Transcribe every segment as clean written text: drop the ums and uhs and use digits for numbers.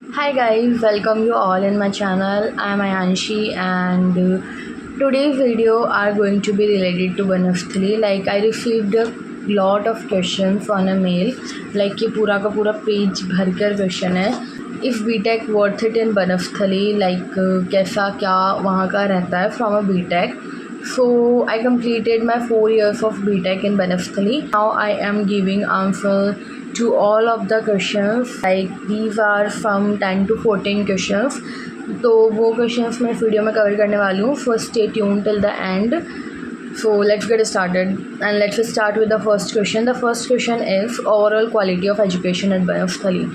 Hi guys, welcome you all in my channel. I am Ayanshi and today's video are going to be related to Banafthali. Like I received a lot of questions on a mail. Like ये पूरा का पूरा page भर कर question है. If BTech worth it in Banafthali? Like कैसा क्या वहाँ का रहता है from a BTech. So I completed my 4 years of BTech in Banafthali. Now I am giving answer to all of the questions. Like these are from 10 to 14 questions. तो वो questions मैं इस वीडियो में कवर करने वाली हूँ. So stay tuned till the end. So let's get started and let's start with the first question. The first question is overall quality of education at Banafthali.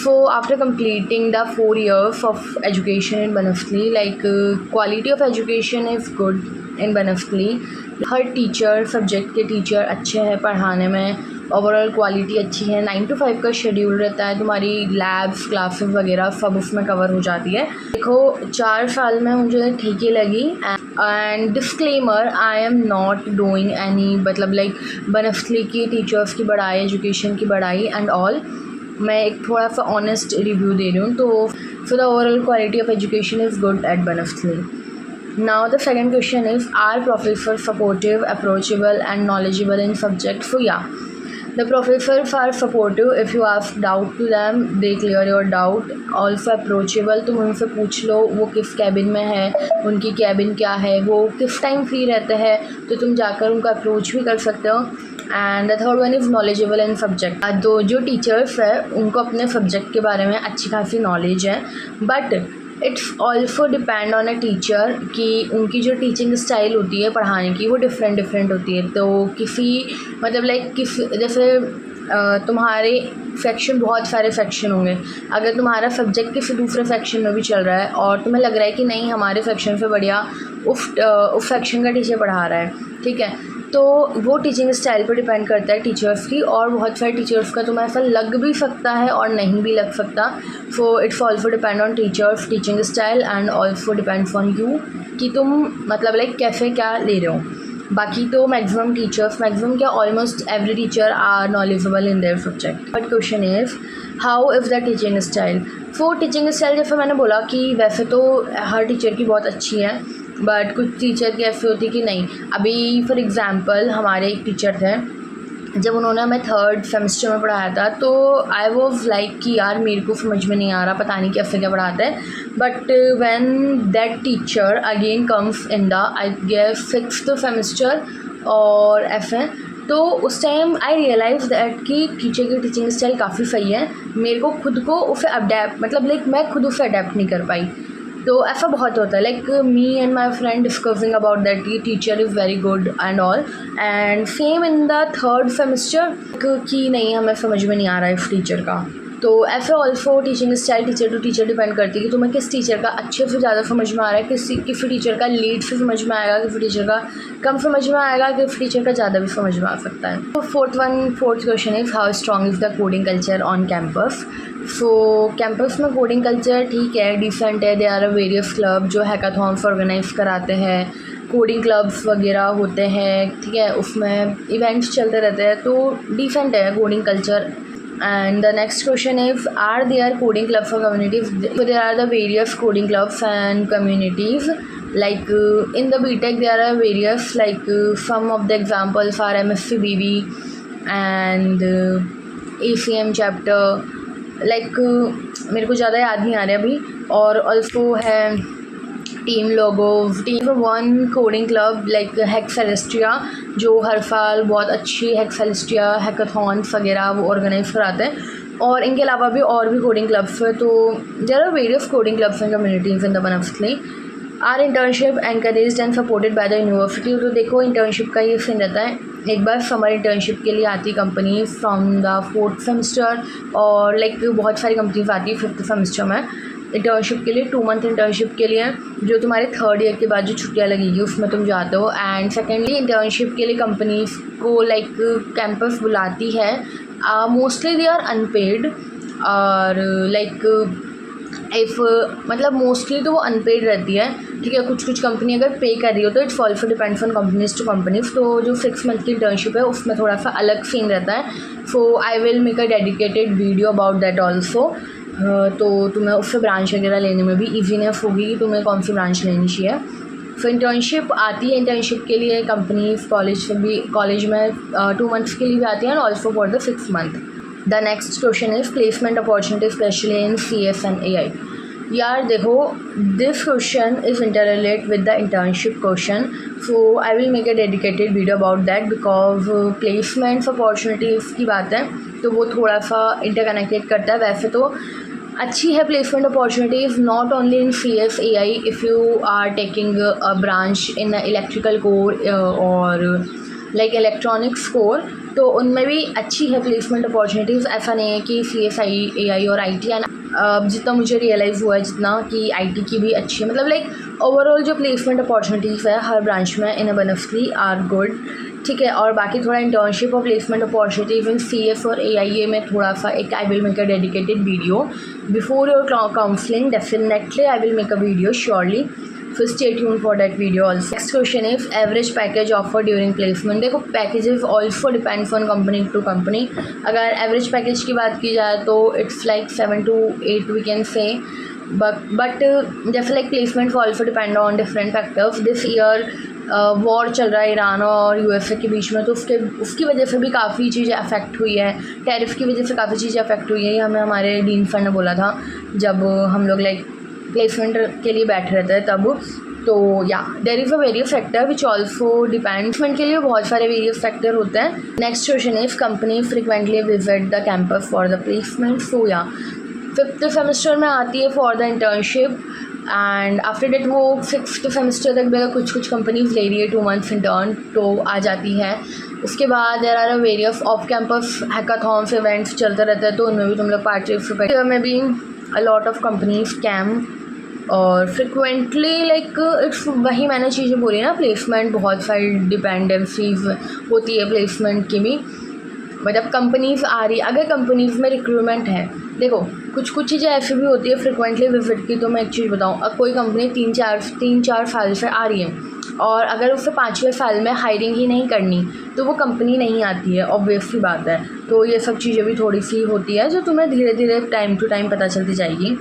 So after completing the 4 years of education in Banafthali, like quality of education is good in Banafthali. Her teacher subject के teacher अच्छे हैं पढ़ाने में. Overall quality अच्छी है. 9 to 5 का schedule रहता है. तुम्हारी लैब्स क्लासेस वगैरह सब उसमें कवर हो जाती है. देखो 4 साल में मुझे ठीक ही लगी. And disclaimer, I am not doing any मतलब लाइक बनफली की टीचर्स की बढ़ाई, एजुकेशन की बढ़ाई एंड ऑल. मैं एक थोड़ा सा ऑनेस्ट रिव्यू दे रही हूँ. तो the overall quality of education is good at बनफली. Now the second question is, are professors supportive, approachable and knowledgeable in subject? So yeah, the professors are supportive. If you ask doubt to them, they clear your doubt. Also approachable, तुम उनसे पूछ लो वो किस cabin में है, उनकी cabin क्या है, वो किस टाइम फ्री रहते हैं, तो तुम जाकर उनका अप्रोच भी कर सकते हो. And the third one is knowledgeable in subject. तो जो टीचर्स है उनको अपने सब्जेक्ट के बारे में अच्छी खासी नॉलेज है. But it's also depend on a teacher कि उनकी जो टीचिंग स्टाइल होती है पढ़ाने की वो डिफरेंट होती है. तो किसी मतलब लाइक किस जैसे तुम्हारे सेक्शन, बहुत सारे सेक्शन होंगे. अगर तुम्हारा सब्जेक्ट किसी दूसरे सेक्शन में भी चल रहा है और तुम्हें लग रहा है कि नहीं हमारे सेक्शन से बढ़िया उस सेक्शन का टीचर पढ़ा रहा है, ठीक है, तो वो टीचिंग स्टाइल पर डिपेंड करता है टीचर्स की. और बहुत सारे टीचर्स का तुम्हें ऐसा लग भी सकता है और नहीं भी लग सकता. So it's also depend on teachers teaching style and also depends on you कि तुम मतलब लाइक कैसे क्या ले रहे हो. बाकी तो मैक्सिमम क्या almost every teacher are knowledgeable in their subject. But question is how is the teaching style. So teaching style जैसे मैंने बोला कि वैसे तो हर टीचर की बहुत अच्छी है, बट कुछ टीचर की ऐसी होती कि नहीं. अभी फॉर एग्ज़ाम्पल हमारे एक टीचर थे, जब उन्होंने हमें 3rd सेमेस्टर में पढ़ाया था तो आई वॉज लाइक कि यार मेरे को समझ में नहीं आ रहा, पता नहीं कैसे क्या पढ़ाते हैं. But when that teacher again comes in the I guess 6th semester और ऐसे, तो उस टाइम आई रियलाइज दैट कि टीचर की टीचिंग स्टाइल काफ़ी सही है. मेरे को खुद को उसे अडेप्ट मतलब लाइक मैं खुद उसे अडेप्ट नहीं कर पाई. तो ऐसा बहुत होता है. Like me and my friend discussing about that कि teacher is very good and all. And same in the 3rd semester कि नहीं हमें समझ में नहीं आ रहा है इस टीचर का. तो ऐसे also teaching style teacher to teacher depend करती है कि तुम्हें किस टीचर का अच्छे से ज़्यादा समझ में आ रहा है, किस टीचर का लेट से समझ में आएगा, किस टीचर का कम समझ में आएगा, किस टीचर का ज़्यादा भी समझ में आ सकता है. तो fourth question is how strong is the coding culture on campus. So campus में कोडिंग कल्चर ठीक है, डिसेंट है. दे आर वेरियस क्लब जो हैकाथॉन्स ऑर्गेनाइज कराते हैं, कोडिंग क्लब्स वगैरह होते हैं, ठीक है, उसमें इवेंट्स चलते रहते हैं. तो डिसेंट है coding culture. And the next question is, are there coding clubs or communities? So there are the various coding clubs and communities. Like in the BTech there are various, like some of the examples are MSCBB and ACM chapter. Like मेरे को ज़्यादा याद नहीं आ रहा अभी. और also है team logos, team one coding club like हेक्सेलेस्ट्रिया जो हर साल बहुत अच्छी हेक्सेलेस्ट्रिया हैकाथॉन्स वगैरह वो ऑर्गेनाइज कराते हैं. और इनके अलावा भी और भी कोडिंग क्लब्स है. तो there are various coding clubs and communities in the बनफली. Are internship encouraged and supported by the university. तो देखो इंटर्नशिप का ये सीन रहता है. एक बार समर इंटर्नशिप के लिए आती company from the 4th semester और लाइक बहुत सारी कंपनीज आती है 5th सेमेस्टर में इंटर्नशिप के लिए. 2 मंथ इंटर्नशिप के लिए जो तुम्हारे 3rd ईयर के बाद जो छुट्टियाँ लगेगी उसमें तुम जाते हो. एंड सेकेंडली इंटर्नशिप के लिए कंपनीज को लाइक कैंपस बुलाती है. मोस्टली दे आर अनपेड और लाइक इफ़ मतलब मोस्टली तो वो अनपेड रहती है, ठीक है. कुछ कंपनी अगर पे कर रही हो तो it's also depends on companies to companies. तो जो 6 मंथ की इंटर्नशिप है उसमें थोड़ा सा अलग सीन रहता है. So I will make a dedicated video about that also. तो तुम्हें उससे ब्रांच वगैरह लेने में भी ईजीनेस होगी कि तुम्हें कौन सी ब्रांच लेनी चाहिए। फिर इंटर्नशिप आती है, इंटर्नशिप के लिए कंपनीज कॉलेज में 2 मंथ्स के लिए भी आती है, and also for the 6 month. The next question is placement opportunity specially in CS and AI। यार देखो, this question is interrelate with the internship question, so I will make a dedicated video about that, because placements opportunities की बात है तो वो थोड़ा सा interconnected करता है। वैसे तो अच्छी है placement opportunities not only in CS AI, if you are taking a branch in electrical core और लाइक इलेक्ट्रॉनिक्स कोर, तो उनमें भी अच्छी है प्लेसमेंट अपॉर्चुनिटीज़। ऐसा नहीं है कि CS AI और IT एंड जितना मुझे रियलाइज़ हुआ है जितना कि IT की भी अच्छी है, मतलब लाइक ओवरऑल जो प्लेसमेंट अपॉर्चुनिटीज़ है हर ब्रांच में इन बनफली आर गुड, ठीक है। और बाकी थोड़ा इंटर्नशिप और प्लेसमेंट अपॉर्चुनिटीज इन CS और AIA में थोड़ा सा एक I will make a dedicated video before your counselling, definitely I will make a video surely, so stay tune for that video also. Next question is average package offer during placement. देखो, packages also depends on company to company. अगर average package की बात की जाए तो it's like 7 to 8 we can say, but जैसे like placement also depend on different factors. This year war चल रहा है ईरान और USA के बीच में, तो उसकी वजह से भी काफ़ी चीज़ें अफेक्ट हुई है, टैरिफ की वजह से काफ़ी चीज़ें अफेक्ट हुई है। ये हमें हमारे डीन सर ने बोला था जब हम लोग लाइक प्लेसमेंट के लिए बैठे रहते हैं तब। तो yeah there is a various factor which also depend, placement के लिए बहुत सारे वेरियस फैक्टर होते हैं। Next question is company frequently visit the campus for the placement. So yeah 5th semester में आती है for the internship, and after that वो 6th सेमेस्टर तक भी कुछ कंपनीज ले रही है 2 मंथ्स इंटर्न तो आ जाती है। उसके बाद there are a various off campus hackathons events चलते रहते हैं, तो उनमें भी तुम लोग पार्टिसिपेट में भी a lot of companies came और फ्रिक्वेंटली लाइक इट्स वही मैंने चीज़ें बोली ना, प्लेसमेंट बहुत सारी डिपेंडेंसीज होती है प्लेसमेंट की भी, मतलब कंपनीज़ आ रही, अगर कंपनीज़ में रिक्रूटमेंट है। देखो, कुछ चीज़ें ऐसी भी होती है फ्रिक्वेंटली विजिट की। तो मैं एक चीज़ बताऊँ, अब कोई कंपनी 3-4 साल से आ रही है और अगर उससे 5वें साल में हायरिंग ही नहीं करनी तो वो कंपनी नहीं आती है, ऑब्वियसली बात है। तो ये सब चीज़ें भी थोड़ी सी होती है जो तुम्हें धीरे धीरे टाइम टू टाइम पता चलती जाएगी।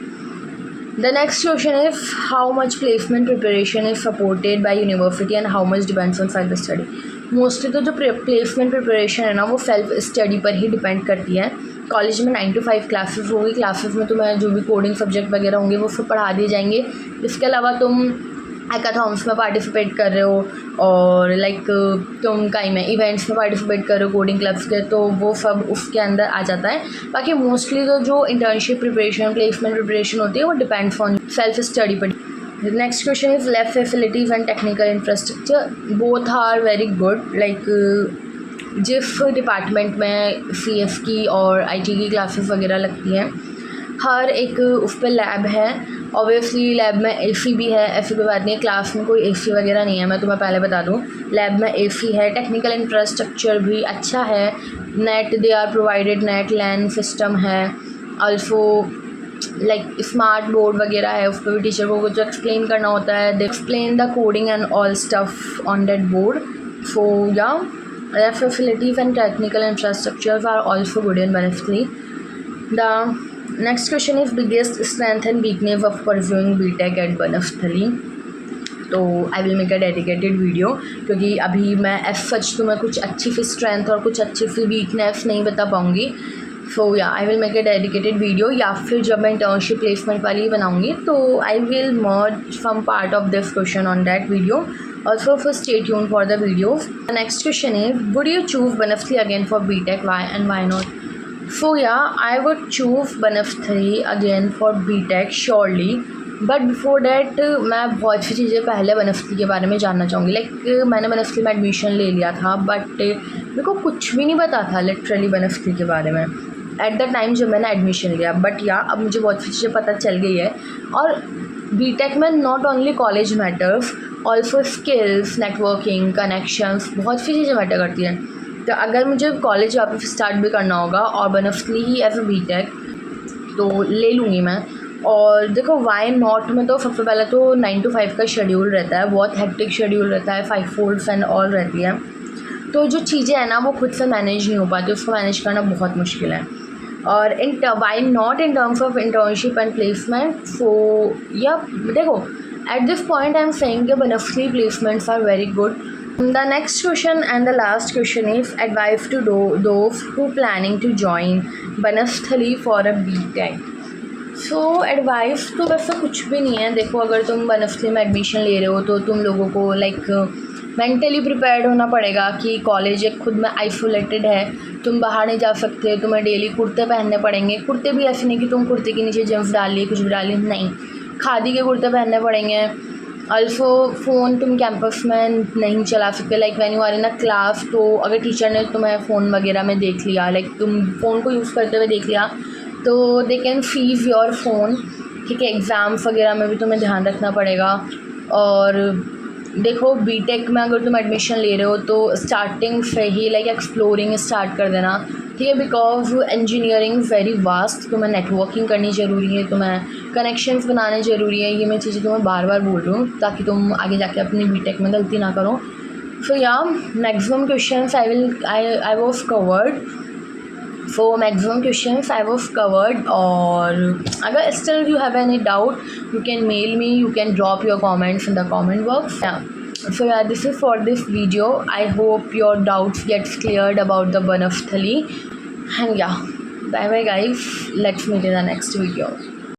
The next question is how much placement preparation is supported by university and how much depends on self study। Mostly तो जो प्लेसमेंट प्रिपरेशन है ना वो सेल्फ स्टडी पर ही डिपेंड करती है। कॉलेज में 9 to 5 क्लासेस होगी, क्लासेस में तुम्हें जो भी कोडिंग सब्जेक्ट वगैरह होंगे वो सब पढ़ा दिए जाएंगे। इसके अलावा तुम हैकाथॉन्स में पार्टिसिपेट कर रहे हो और लाइक तुम कहीं में इवेंट्स में पार्टिसिपेट कर रहे हो कोडिंग क्लब्स के, तो वो सब उसके अंदर आ जाता है। बाकी मोस्टली तो जो इंटर्नशिप प्रिपरेशन प्लेसमेंट प्रिपरेशन होती है वो डिपेंड्स ऑन सेल्फ स्टडी पर। Next question is lab facilities and technical infrastructure both are very good. Like जिस डिपार्टमेंट में CS की और IT की क्लासेस वगैरह लगती हैं हर एक उस पर लैब है। ऑब्वियसली लैब में AC भी है, ऐसी कोई बात नहीं है क्लास में कोई AC वगैरह नहीं है, मैं तुम्हें पहले बता दूं। लैब में AC है, टेक्निकल इंफ्रास्ट्रक्चर भी अच्छा है, net they are provided, net LAN system है, ऑल्सो लाइक स्मार्ट बोर्ड वगैरह है, उस पर भी टीचर को कुछ एक्सप्लेन करना होता है, they explain the coding and all stuff on that board. So yeah lab facilities and technical infrastructures are also good in Banafli. The next question is biggest strength and weakness of pursuing BTech at Banafli. तो I will make a dedicated video, क्योंकि अभी मैं as such तुम्हें कुछ अच्छी सी strength और कुछ अच्छी सी वीकनेस नहीं बता पाऊँगी। सो या I will make a dedicated video, या फिर जब मैं इंटर्नशिप प्लेसमेंट वाली बनाऊँगी तो I will merge some part of this question on that video. Also, first stay tuned for the videos. The next question is, would you choose Banafli again for BTech? Why and why not? So yeah, I would choose Banafli again for BTech surely. But before that मैं बहुत सी चीज़ें पहले बनफली के बारे में जानना चाहूँगी। Like मैंने बनफली में एडमिशन ले लिया था, बट मेरे को कुछ भी नहीं पता था लिटरली बनफली के बारे में एट द टाइम जब मैंने एडमिशन लिया। बट या अब मुझे बहुत सी चीज़ें पता चल गई है। और बीटेक में not only college matters, also skills, networking, connections, बहुत सी चीज़ें मैटर करती हैं। तो अगर मुझे कॉलेज वापस स्टार्ट भी करना होगा और बनफली ही एज अ बीटेक तो ले लूँगी मैं। और देखो वाई नॉट में तो सबसे पहले तो 9 to 5 का शेड्यूल रहता है, बहुत हेक्टिक शेड्यूल रहता है, 5 folds एंड ऑल रहती है, तो जो चीज़ें हैं ना वो खुद से मैनेज नहीं हो पाती, उसको मैनेज करना बहुत मुश्किल है। और इन why not in terms of internship and placement. So yeah देखो, at this point I'm saying the Banafli placements are very good. The next question and the last question is advice to those who planning to join Banasthali for a B.Tech. So advice तो वैसे कुछ भी नहीं है. देखो, अगर तुम बनस्थली में एडमिशन ले रहे हो तो तुम लोगों को लाइक मेंटली प्रिपेयर्ड होना पड़ेगा कि कॉलेज एक खुद में आइसोलेटेड है, तुम बाहर नहीं जा सकते, तुम्हें डेली कुर्ते पहनने पड़ेंगे. कुर्ते भी ऐसे नहीं कि तुम कुर्ते के नीचे जींस डाल लिए, कुछ भी डाल लिए, नहीं, खादी के कुर्ते पहनने पड़ेंगे. अल्सो फ़ोन तुम कैंपस में नहीं चला सकते. Like when you are in a class, तो अगर टीचर ने तुम्हें फ़ोन वगैरह में देख लिया, लाइक तुम फ़ोन को यूज़ करते हुए देख लिया, तो they can freeze your phone. ठीक है, एग्ज़ाम्स वगैरह में भी तुम्हें ध्यान रखना पड़ेगा. और देखो, बीटेक में अगर तुम एडमिशन ले रहे हो तो स्टार्टिंग से ही लाइक एक्सप्लोरिंग स्टार्ट कर देना. ठीक है, बिकॉज इंजीनियरिंग वेरी वास्ट. तुम्हें नेटवर्किंग करनी ज़रूरी है, तुम्हें कनेक्शंस बनाने ज़रूरी है. ये मैं चीज़ें तुम्हें बार बार बोल रही हूँ ताकि तुम आगे जाके अपनी बीटेक में गलती ना करो. सो या maximum questions I was covered. So maximum questions I was covered. और अगर still you have any doubt, you can mail me, you can drop your comments in the comment box. Yeah, so yeah, this is for this video. I hope your doubts gets cleared about the Banasthali. And yeah, bye bye guys, let's meet in the next video.